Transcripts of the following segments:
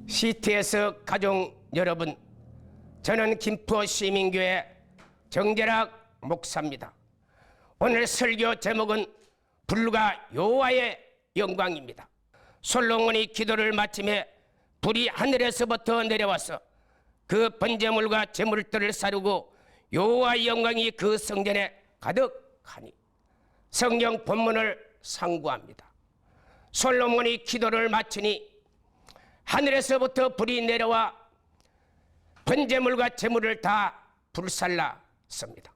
CTS 가족 여러분, 저는 김포 시민교회 정재락 목사입니다. 오늘 설교 제목은 불과 여호와의 영광입니다. 솔로몬이 기도를 마침에 불이 하늘에서부터 내려와서 그 번제물과 제물들을 사르고 여호와의 영광이 그 성전에 가득하니, 성경 본문을 상고합니다. 솔로몬이 기도를 마치니 하늘에서부터 불이 내려와 번제물과 제물을 다 불살랐습니다.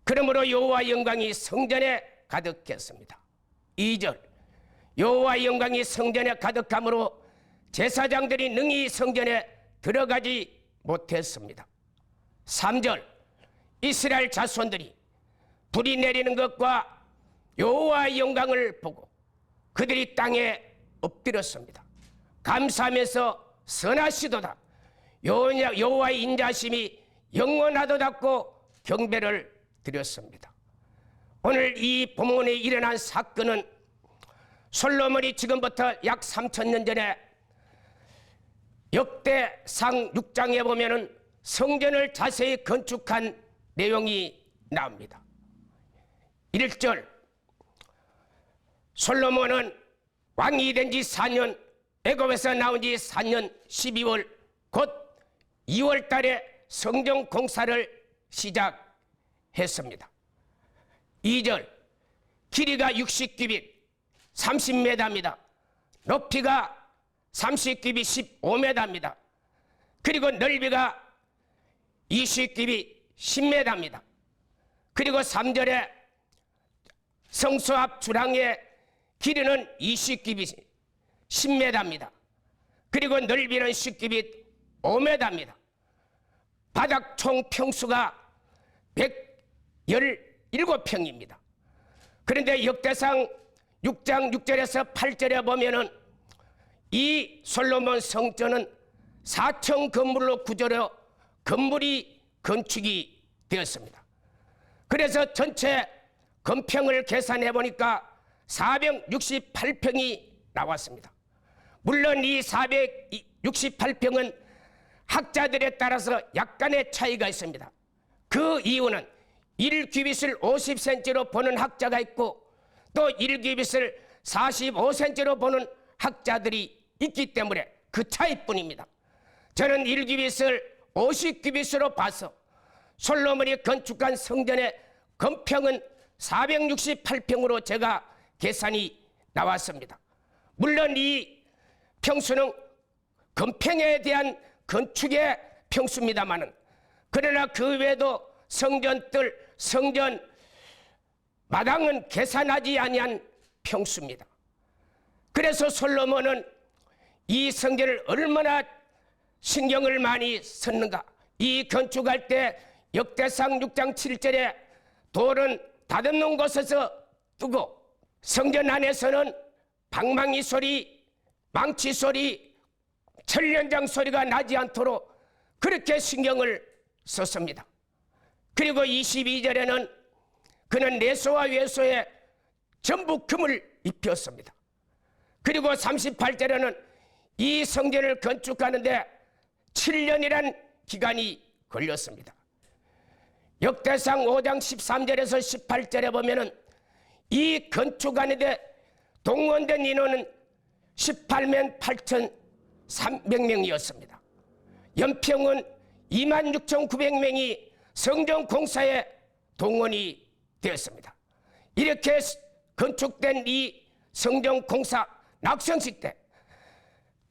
그러므로 여호와의 영광이 성전에 가득했습니다. 2절, 여호와의 영광이 성전에 가득함으로 제사장들이 능히 성전에 들어가지 못했습니다. 3절, 이스라엘 자손들이 불이 내리는 것과 여호와의 영광을 보고 그들이 땅에 엎드렸습니다. 감사하면서 선하시도다, 여호와의 인자심이 영원하도다고 경배를 드렸습니다. 오늘 이 본문에 일어난 사건은 솔로몬이 지금부터 약 3000년 전에 역대상 6장에 보면은 성전을 자세히 건축한 내용이 나옵니다. 1절, 솔로몬은 왕이 된 지 4년, 애굽에서 나온 지 4년 12월 곧 2월 달에 성전 공사를 시작했습니다. 2절, 길이가 60규빗 30m입니다. 높이가 30규빗 15m입니다. 그리고 넓이가 20규빗 10m입니다. 그리고 3절에 성소 앞 주랑의 길이는 20규빗 10m입니다. 그리고 넓이는 10규빗 5m입니다. 바닥 총 평수가 117평입니다. 그런데 역대상 6장 6절에서 8절에 보면은 이 솔로몬 성전은 4층 건물로 구조로 건물이 건축이 되었습니다. 그래서 전체 건평을 계산해 보니까 468평이 나왔습니다. 물론 이 468평은 학자들에 따라서 약간의 차이가 있습니다. 그 이유는 1규빗을 50cm로 보는 학자가 있고 또 1규빗을 45cm로 보는 학자들이 있기 때문에 그 차이뿐입니다. 저는 1규빗을 50규빗으로 봐서 솔로몬이 건축한 성전의 건평은 468평으로 제가 계산이 나왔습니다. 물론 이 평수는 건평에 대한 건축의 평수입니다만은, 그러나 그 외에도 성전뜰, 성전 마당은 계산하지 아니한 평수입니다. 그래서 솔로몬은 이 성전을 얼마나 신경을 많이 썼는가. 이 건축할 때 역대상 6장 7절에 돌은 다듬는 곳에서 뜨고 성전 안에서는 방망이 소리, 망치 소리, 천련장 소리가 나지 않도록 그렇게 신경을 썼습니다. 그리고 22절에는 그는 내소와 외소에 전부 금을 입혔습니다. 그리고 38절에는 이 성전을 건축하는데 7년이란 기간이 걸렸습니다. 역대상 5장 13절에서 18절에 보면은 이 건축하는데 동원된 인원은 18만 8,300명이었습니다. 연평은 26,900명이 성전 공사에 동원이 되었습니다. 이렇게 건축된 이 성전 공사 낙성식 때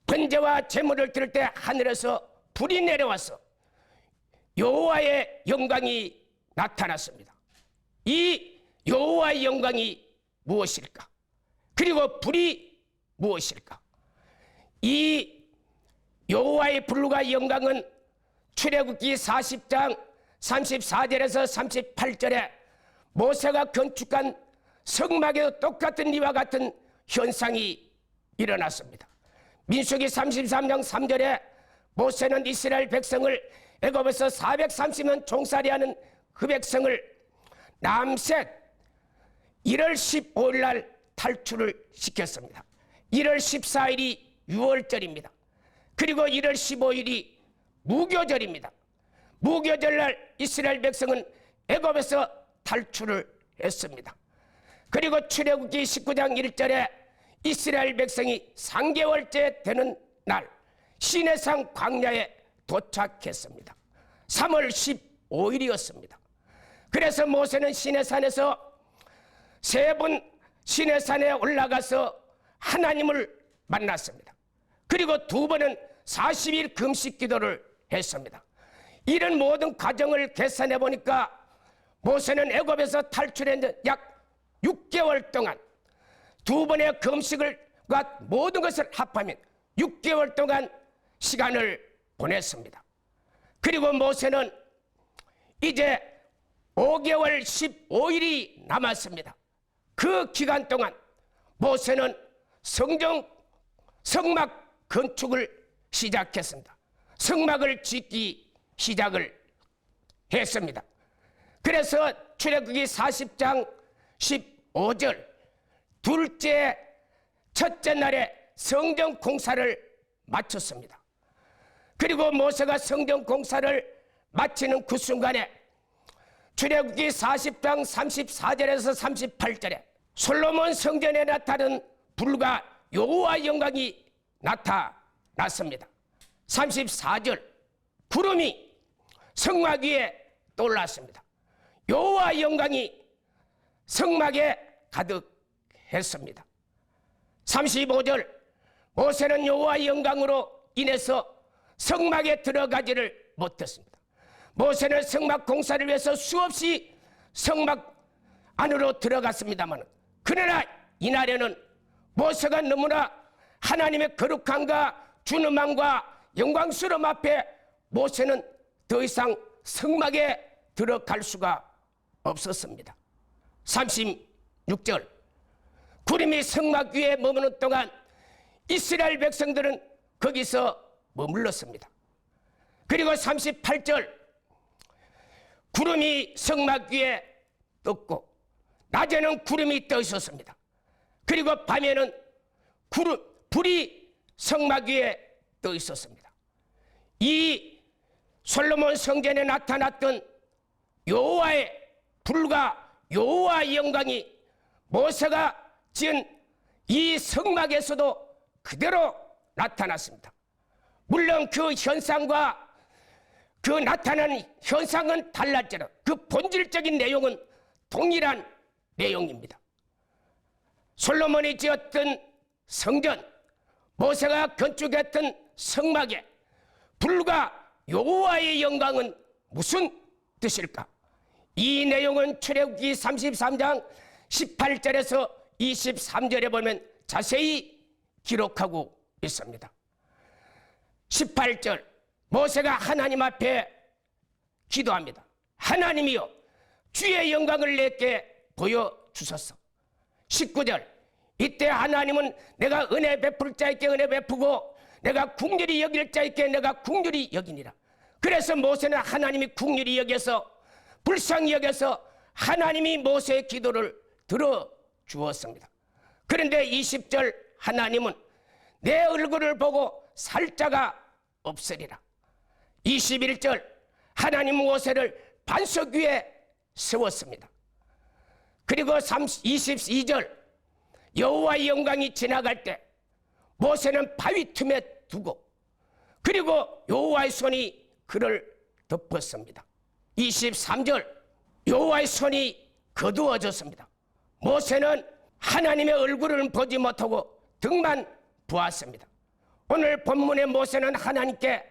번제와 제물을 드릴 때 하늘에서 불이 내려와서 여호와의 영광이 나타났습니다. 이 여호와의 영광이 무엇일까? 그리고 불이 무엇일까? 이 여호와의 불과 영광은 출애굽기 40장 34절에서 38절에 모세가 건축한 성막에도 똑같은 이와 같은 현상이 일어났습니다. 민수기 33장 3절에 모세는 이스라엘 백성을 애굽에서 430년 종살이하는 그 백성을 남색 1월 15일 날 탈출을 시켰습니다. 1월 14일이 6월절입니다. 그리고 1월 15일이 무교절입니다. 무교절날 이스라엘 백성은 애굽에서 탈출을 했습니다. 그리고 출애굽기 19장 1절에 이스라엘 백성이 3개월째 되는 날 시내산 광야에 도착했습니다. 3월 15일이었습니다. 그래서 모세는 시내산에서 3번 시내산에 올라가서 하나님을 만났습니다. 그리고 2번은 40일 금식 기도를 했습니다. 이런 모든 과정을 계산해 보니까 모세는 애굽에서 탈출했는데 약 6개월 동안 2번의 금식과 모든 것을 합하면 6개월 동안 시간을 보냈습니다. 그리고 모세는 이제 5개월 15일이 남았습니다. 그 기간 동안 모세는 성막 건축을 시작했습니다. 성막을 짓기 시작을 했습니다. 그래서 출애굽기 40장 15절 첫째 날에 성전 공사를 마쳤습니다. 그리고 모세가 성전 공사를 마치는 그 순간에 출애굽기 40장 34절에서 38절에 솔로몬 성전에 나타난 불과 여호와 영광이 나타났습니다. 34절 구름이 성막 위에 떠올랐습니다. 여호와 영광이 성막에 가득했습니다. 35절 모세는 여호와 영광으로 인해서 성막에 들어가지를 못했습니다. 모세는 성막 공사를 위해서 수없이 성막 안으로 들어갔습니다만 그러나 이날에는 모세가 너무나 하나님의 거룩함과 준엄함과 영광스러움 앞에 모세는 더 이상 성막에 들어갈 수가 없었습니다. 36절 구름이 성막 위에 머무는 동안 이스라엘 백성들은 거기서 머물렀습니다. 그리고 38절 구름이 성막 위에 떴고 낮에는 구름이 떠 있었습니다. 그리고 밤에는 불이 성막 위에 떠 있었습니다. 이 솔로몬 성전에 나타났던 여호와의 불과 여호와의 영광이 모세가 지은 이 성막에서도 그대로 나타났습니다. 물론 그 현상과 그 나타난 현상은 달랐지만 그 본질적인 내용은 동일한 내용입니다. 솔로몬이 지었던 성전, 모세가 건축했던 성막에 불과 여호와의 영광은 무슨 뜻일까? 이 내용은 출애굽기 33장 18절에서 23절에 보면 자세히 기록하고 있습니다. 18절 모세가 하나님 앞에 기도합니다. 하나님이여 주의 영광을 내게 보여주소서. 19절 이때 하나님은 내가 은혜 베풀 자에게 은혜 베푸고 내가 긍휼히 여길 자에게 내가 긍휼히 여기니라. 그래서 모세는 하나님이 긍휼히 여겨서 불쌍히 여겨서 하나님이 모세의 기도를 들어주었습니다. 그런데 20절 하나님은 내 얼굴을 보고 살 자가 없으리라. 21절 하나님 모세를 반석 위에 세웠습니다. 그리고 22절 여호와의 영광이 지나갈 때 모세는 바위 틈에 두고 그리고 여호와의 손이 그를 덮었습니다. 23절 여호와의 손이 거두어졌습니다. 모세는 하나님의 얼굴을 보지 못하고 등만 보았습니다. 오늘 본문의 모세는 하나님께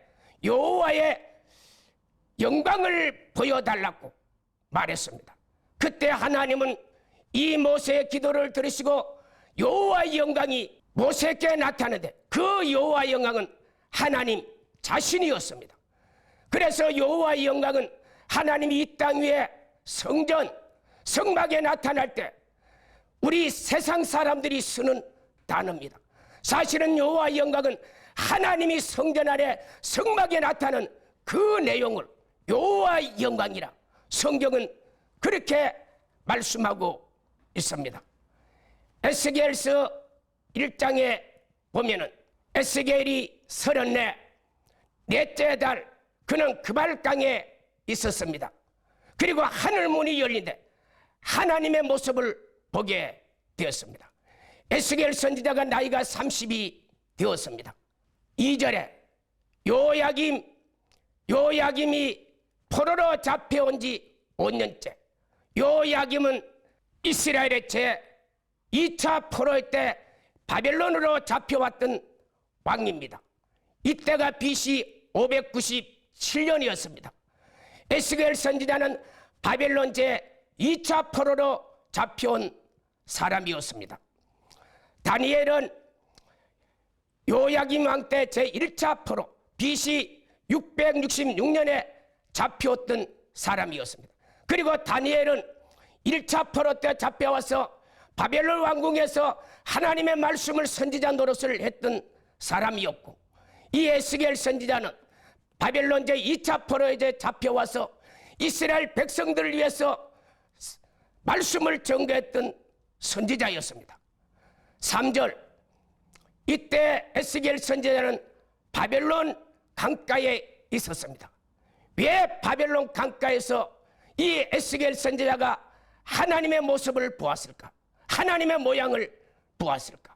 여호와의 영광을 보여달라고 말했습니다. 그때 하나님은 이 모세의 기도를 들으시고 여호와의 영광이 모세에게 나타나는데 그 여호와의 영광은 하나님 자신이었습니다. 그래서 여호와의 영광은 하나님이 이 땅 위에 성전, 성막에 나타날 때 우리 세상 사람들이 쓰는 단어입니다. 사실은 여호와의 영광은 하나님이 성전 안에 성막에 나타나는 그 내용을 여호와의 영광이라 성경은 그렇게 말씀하고 있습니다. 에스겔서 1장에 보면은 에스겔이 34 넷째 달 그는 그발강에 있었습니다. 그리고 하늘 문이 열린데 하나님의 모습을 보게 되었습니다. 에스겔 선지자가 나이가 30이 되었습니다. 2절에 요야김이 포로로 잡혀온 지 5년째. 요야김은 이스라엘의 제 2차 포로의 때 바벨론으로 잡혀왔던 왕입니다. 이때가 BC 597년이었습니다. 에스겔 선지자는 바벨론 제 2차 포로로 잡혀온 사람이었습니다. 다니엘은 요야김 왕 때 제 1차 포로 BC 666년에 잡혀왔던 사람이었습니다. 그리고 다니엘은 1차 포로 때 잡혀와서 바벨론 왕궁에서 하나님의 말씀을 선지자 노릇을 했던 사람이었고, 이 에스겔 선지자는 바벨론 제 2차 포로에 이제 잡혀와서 이스라엘 백성들을 위해서 말씀을 전개했던 선지자였습니다. 3절, 이때 에스겔 선지자는 바벨론 강가에 있었습니다. 왜 바벨론 강가에서 이 에스겔 선지자가 하나님의 모습을 보았을까? 하나님의 모양을 보았을까?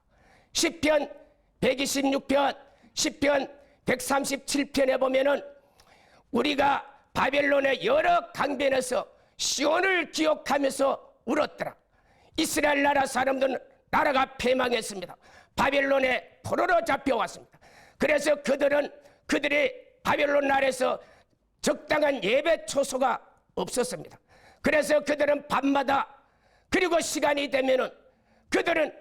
시편 126편, 시편 137편에 보면은 우리가 바벨론의 여러 강변에서 시온을 기억하면서 울었더라. 이스라엘 나라 사람들은 나라가 패망했습니다. 바벨론의 포로로 잡혀왔습니다. 그래서 그들이 바벨론 나라에서 적당한 예배 초소가 없었습니다. 그래서 그들은 밤마다 그리고 시간이 되면은 그들은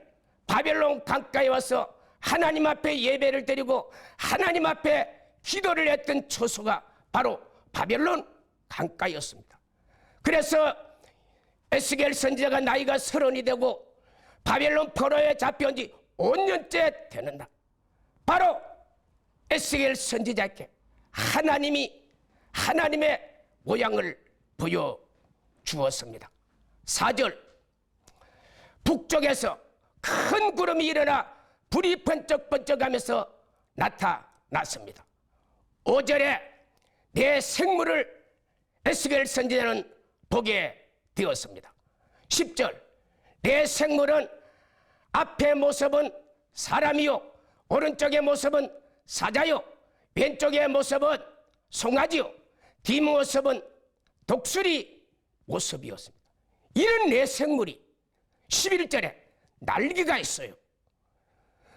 바벨론 강가에 와서 하나님 앞에 예배를 드리고 하나님 앞에 기도를 했던 초소가 바로 바벨론 강가였습니다. 그래서 에스겔 선지자가 나이가 30이 되고 바벨론 포로에 잡혀온 지 5년째 되는 날, 바로 에스겔 선지자께 하나님의 모양을 보여주었습니다. 4절, 북쪽에서 큰 구름이 일어나 불이 번쩍번쩍하면서 나타났습니다. 5절에 내 생물을 에스겔 선지자는 보게 되었습니다. 10절, 내 생물은 앞의 모습은 사람이요, 오른쪽의 모습은 사자요, 왼쪽의 모습은 송아지요, 뒷모습은 독수리 모습이었습니다. 이런 내 생물이 11절에 날개가 있어요.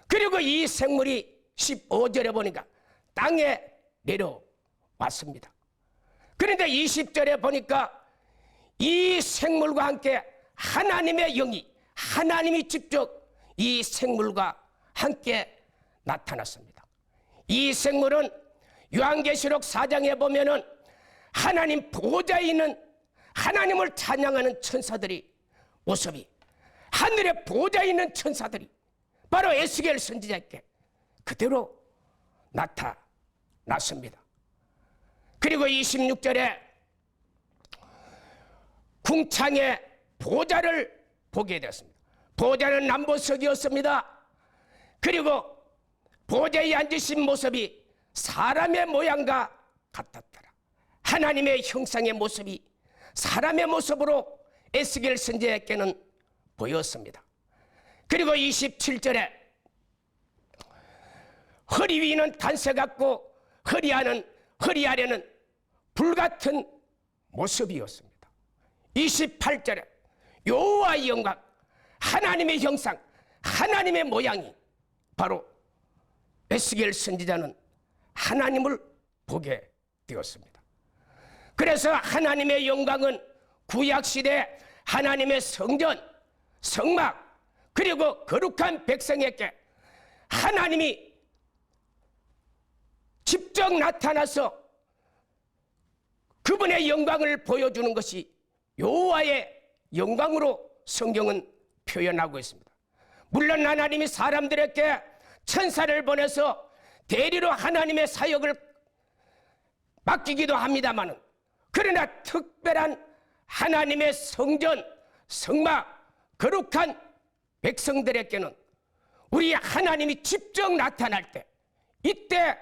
그리고 이 생물이 15절에 보니까 땅에 내려왔습니다. 그런데 20절에 보니까 이 생물과 함께 하나님의 영이, 하나님이 직접 이 생물과 함께 나타났습니다. 이 생물은 요한계시록 4장에 보면은 하나님 보좌에 있는 하나님을 찬양하는 천사들이 모습이, 하늘의 보좌에 있는 천사들이 바로 에스겔 선지자께 그대로 나타났습니다. 그리고 26절에 궁창의 보좌를 보게 되었습니다. 보좌는 남보석이었습니다. 그리고 보좌에 앉으신 모습이 사람의 모양과 같았더라. 하나님의 형상의 모습이 사람의 모습으로 에스겔 선지자에게는 보였습니다. 그리고 27절에 허리 위는 단세 같고 허리 아래는 불같은 모습이었습니다. 28절에 여호와의 영광, 하나님의 형상, 하나님의 모양이 바로 에스겔 선지자는 하나님을 보게 되었습니다. 그래서 하나님의 영광은 구약시대 하나님의 성전, 성막, 그리고 거룩한 백성에게 하나님이 직접 나타나서 그분의 영광을 보여주는 것이 여호와의 영광으로 성경은 표현하고 있습니다. 물론 하나님이 사람들에게 천사를 보내서 대리로 하나님의 사역을 맡기기도 합니다만, 그러나 특별한 하나님의 성전, 성막, 거룩한 백성들에게는 우리 하나님이 직접 나타날 때, 이때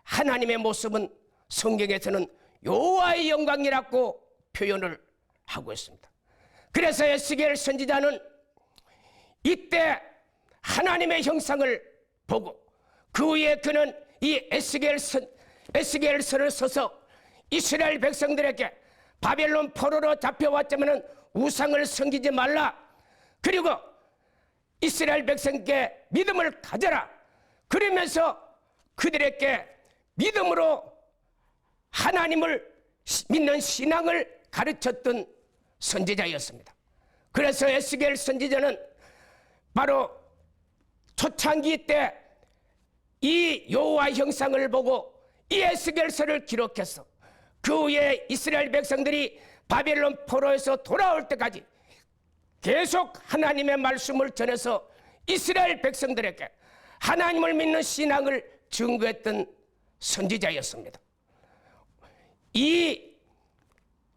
하나님의 모습은 성경에서는 여호와의 영광이라고 표현을 하고 있습니다. 그래서 에스겔 선지자는 이때 하나님의 형상을 보고 그 후에 그는 이 에스겔서를 써서 이스라엘 백성들에게 바벨론 포로로 잡혀왔자면 우상을 섬기지 말라, 그리고 이스라엘 백성에게 믿음을 가져라, 그러면서 그들에게 믿음으로 하나님을 믿는 신앙을 가르쳤던 선지자였습니다. 그래서 에스겔 선지자는 바로 초창기 때 이 여호와 형상을 보고 이 에스겔서를 기록해서 그 후에 이스라엘 백성들이 바벨론 포로에서 돌아올 때까지 계속 하나님의 말씀을 전해서 이스라엘 백성들에게 하나님을 믿는 신앙을 증거했던 선지자였습니다. 이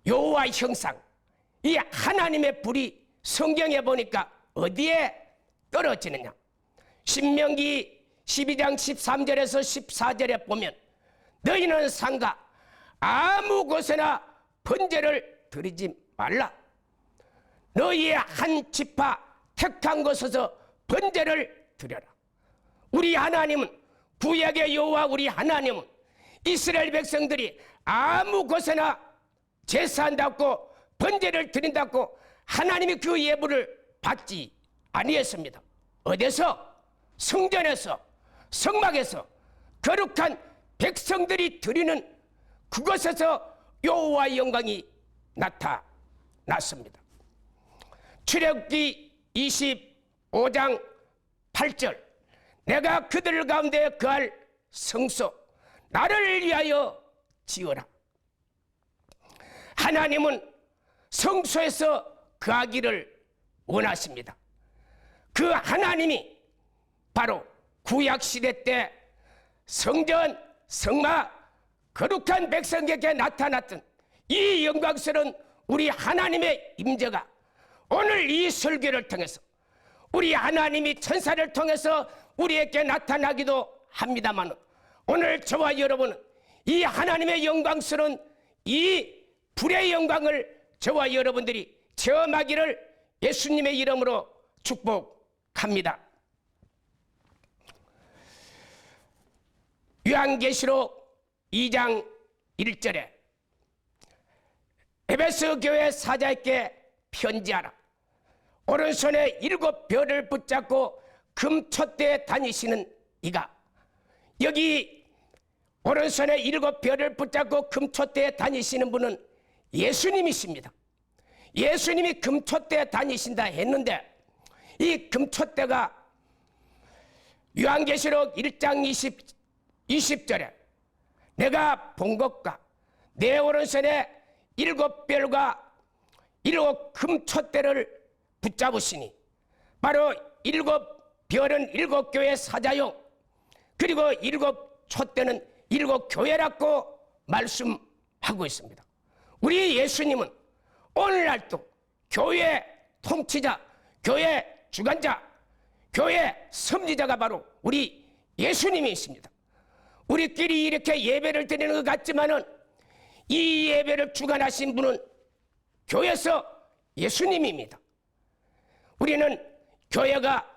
여호와 형상, 이 하나님의 불이 성경에 보니까 어디에 떨어지느냐? 신명기 12장 13절에서 14절에 보면 너희는 상가 아무 곳에나 번제를 드리지 말라. 너희의 한 지파 택한 곳에서 번제를 드려라. 우리 하나님은, 구약의 여호와 우리 하나님은 이스라엘 백성들이 아무 곳에나 제사한다고 번제를 드린다고 하나님이 그 예물을 받지 아니했습니다. 어디서? 성전에서, 성막에서 거룩한 백성들이 드리는 그곳에서 여호와의 영광이 나타났습니다. 출애굽기 25장 8절 내가 그들 가운데 거할 성소 나를 위하여 지어라. 하나님은 성소에서 거하기를 원하십니다. 그 하나님이 바로 구약시대 때 성전, 성막, 거룩한 백성에게 나타났던 이 영광스러운 우리 하나님의 임재가 오늘 이 설교를 통해서 우리 하나님이 천사를 통해서 우리에게 나타나기도 합니다만, 오늘 저와 여러분은 이 하나님의 영광스러운 이 불의 영광을 저와 여러분들이 체험하기를 예수님의 이름으로 축복합니다. 요한계시록 2장 1절에 에베소 교회 사자에게 편지하라. 오른손에 7별을 붙잡고 금촛대에 다니시는 이가, 여기 오른손에 7별을 붙잡고 금촛대에 다니시는 분은 예수님이십니다. 예수님이 금촛대에 다니신다 했는데 이 금촛대가 요한계시록 1장 20절에 내가 본 것과 내 오른손에 7별과 7 금촛대를 붙잡으시니 바로 7별은 7교회 사자요, 그리고 7촛대는 7교회라고 말씀하고 있습니다. 우리 예수님은 오늘날도 교회 통치자, 교회 주관자, 교회 섬지자가 바로 우리 예수님이십니다. 우리끼리 이렇게 예배를 드리는 것 같지만은 이 예배를 주관하신 분은 교회에서 예수님입니다. 우리는 교회가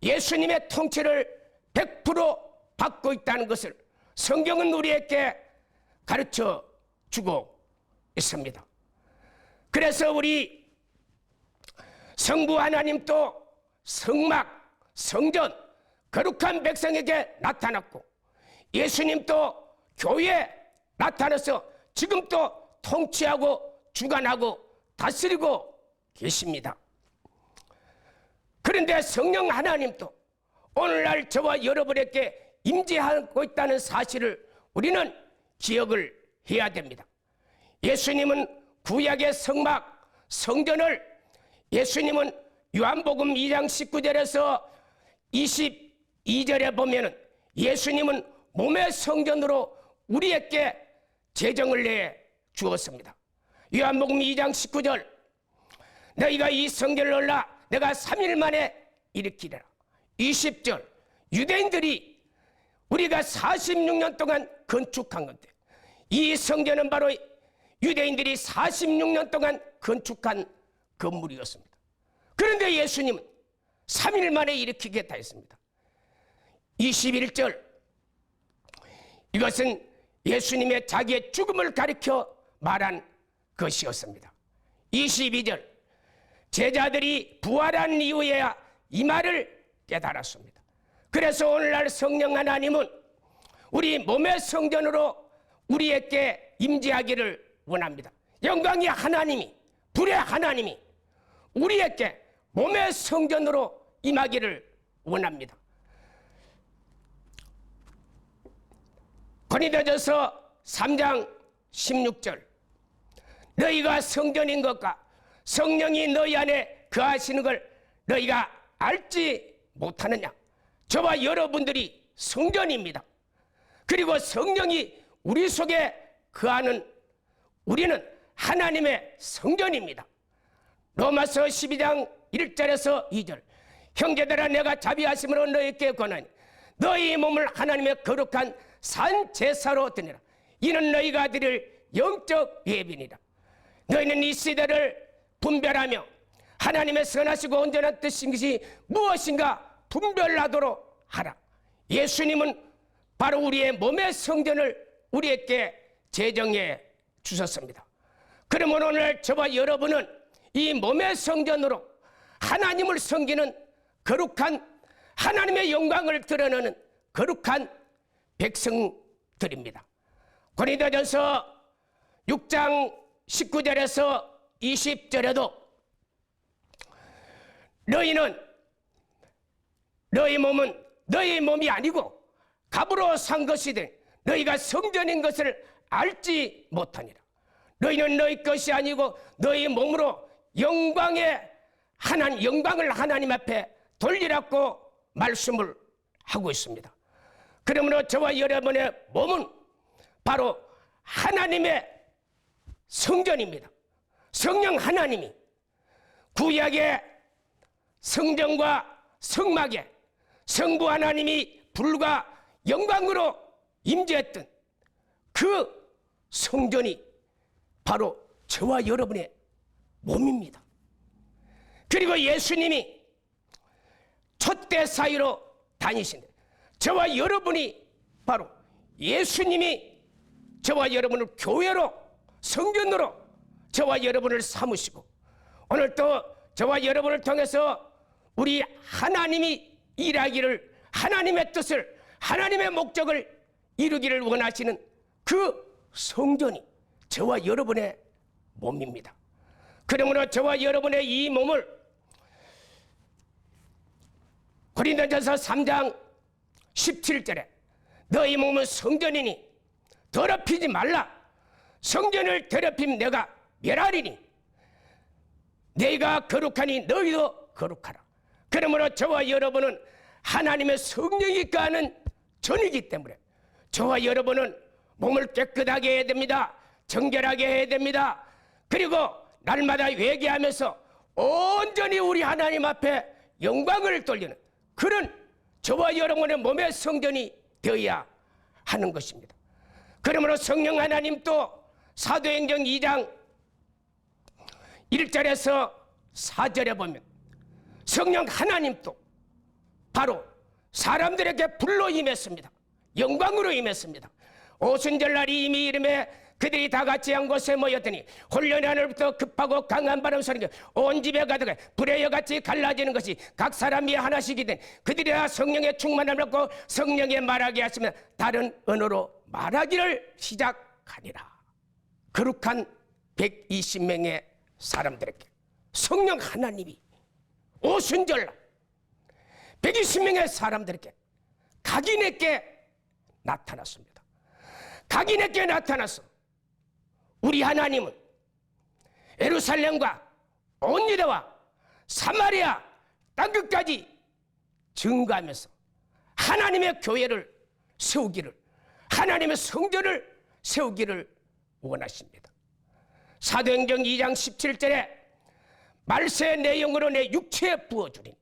예수님의 통치를 100% 받고 있다는 것을 성경은 우리에게 가르쳐 주고 있습니다. 그래서 우리 성부 하나님도 성막, 성전, 거룩한 백성에게 나타났고 예수님도 교회에 나타나서 지금도 통치하고 주관하고 다스리고 계십니다. 그런데 성령 하나님도 오늘날 저와 여러분에게 임재하고 있다는 사실을 우리는 기억을 해야 됩니다. 예수님은 구약의 성막, 성전을, 예수님은 요한복음 2장 19절에서 22절에 보면은 예수님은 몸의 성전으로 우리에게 제정을 내 주었습니다. 요한복음 2장 19절 너희가 이 성전을 올라 내가 3일 만에 일으키리라. 20절 유대인들이 우리가 46년 동안 건축한 건데, 이 성전은 바로 유대인들이 46년 동안 건축한 건물이었습니다. 그런데 예수님은 3일 만에 일으키겠다 했습니다. 21절, 이것은 예수님의 자기의 죽음을 가리켜 말한 것이었습니다. 22절, 제자들이 부활한 이후에야 이 말을 깨달았습니다. 그래서 오늘날 성령 하나님은 우리 몸의 성전으로 우리에게 임재하기를 원합니다. 영광의 하나님이, 불의 하나님이 우리에게 몸의 성전으로 임하기를 원합니다. 고린도전서 3장 16절, 너희가 성전인 것과 성령이 너희 안에 거하시는 걸 너희가 알지 못하느냐. 저와 여러분들이 성전입니다. 그리고 성령이 우리 속에 거하는 우리는 하나님의 성전입니다. 로마서 12장 1절에서 2절, 형제들아 내가 자비하심으로 너희에게 권하니 너희 몸을 하나님의 거룩한 산 제사로 드리라. 이는 너희가 드릴 영적 예비니라. 너희는 이 시대를 분별하며 하나님의 선하시고 온전한 뜻인 것이 무엇인가 분별하도록 하라. 예수님은 바로 우리의 몸의 성전을 우리에게 제정해 주셨습니다. 그러면 오늘 저와 여러분은 이 몸의 성전으로 하나님을 섬기는 거룩한 하나님의 영광을 드러내는 거룩한 백성들입니다. 고린도전서 6장 19절에서 20절에도 너희 몸은 너희 몸이 아니고 값으로 산 것이든 너희가 성전인 것을 알지 못하니라. 너희는 너희 것이 아니고 너희 몸으로 영광을 하나님 앞에 돌리라고 말씀을 하고 있습니다. 그러므로 저와 여러분의 몸은 바로 하나님의 성전입니다. 성령 하나님이 구약의 성전과 성막에 성부 하나님이 불과 영광으로 임재했던 그 성전이 바로 저와 여러분의 몸입니다. 그리고 예수님이 촛대 사이로 다니신데 저와 여러분이 바로 예수님이 저와 여러분을 교회로 성전으로 저와 여러분을 삼으시고 오늘 또 저와 여러분을 통해서 우리 하나님이 일하기를 하나님의 뜻을 하나님의 목적을 이루기를 원하시는 그 성전이 저와 여러분의 몸입니다. 그러므로 저와 여러분의 이 몸을 고린도전서 3장 17절에 너희 몸은 성전이니 더럽히지 말라. 성전을 더럽히면 내가 멸하리니 내가 거룩하니 너희도 거룩하라. 그러므로 저와 여러분은 하나님의 성령이 거하는 전이기 때문에 저와 여러분은 몸을 깨끗하게 해야 됩니다. 정결하게 해야 됩니다. 그리고 날마다 회개하면서 온전히 우리 하나님 앞에 영광을 돌리는 그런 저와 여러분의 몸의 성전이 되어야 하는 것입니다. 그러므로 성령 하나님도 사도행전 2장 1절에서 4절에 보면 성령 하나님도 바로 사람들에게 불로 임했습니다. 영광으로 임했습니다. 오순절날이 이미 이름에 그들이 다 같이 한 곳에 모였더니 혼련의 하늘부터 급하고 강한 바람 소리가 온 집에 가득해 불의 여같이 갈라지는 것이 각 사람이 하나씩이든 그들이 다 성령의 충만함을 받고 성령의 말하게 하시면 다른 언어로 말하기를 시작하니라. 거룩한 120명의 사람들에게 성령 하나님이 오순절날 120명의 사람들에게 각인에게 나타났습니다. 각인에게 나타나서 우리 하나님은 예루살렘과 온 유대와 사마리아 땅끝까지 증거하면서 하나님의 교회를 세우기를 하나님의 성전을 세우기를 원하십니다. 사도행전 2장 17절에 말세의 내용으로 내 육체에 부어주리니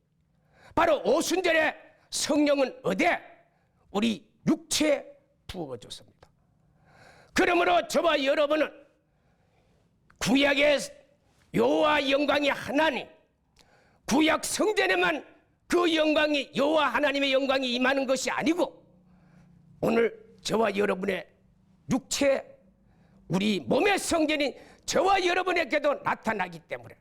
바로 오순절에 성령은 어디? 우리 육체에 부어졌습니다. 그러므로 저와 여러분은 구약의 여호와 영광이 하나님, 구약 성전에만 그 영광이, 여호와 하나님의 영광이 임하는 것이 아니고 오늘 저와 여러분의 육체, 우리 몸의 성전인 저와 여러분에게도 나타나기 때문에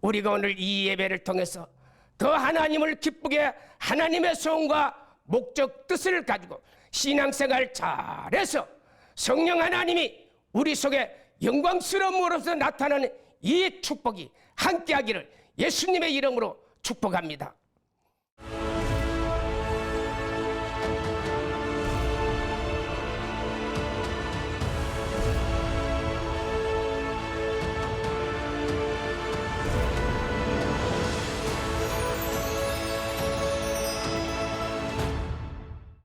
우리가 오늘 이 예배를 통해서 더 하나님을 기쁘게 하나님의 소원과 목적 뜻을 가지고 신앙생활 잘해서 성령 하나님이 우리 속에 영광스러움으로서 나타나는 이 축복이 함께하기를 예수님의 이름으로 축복합니다.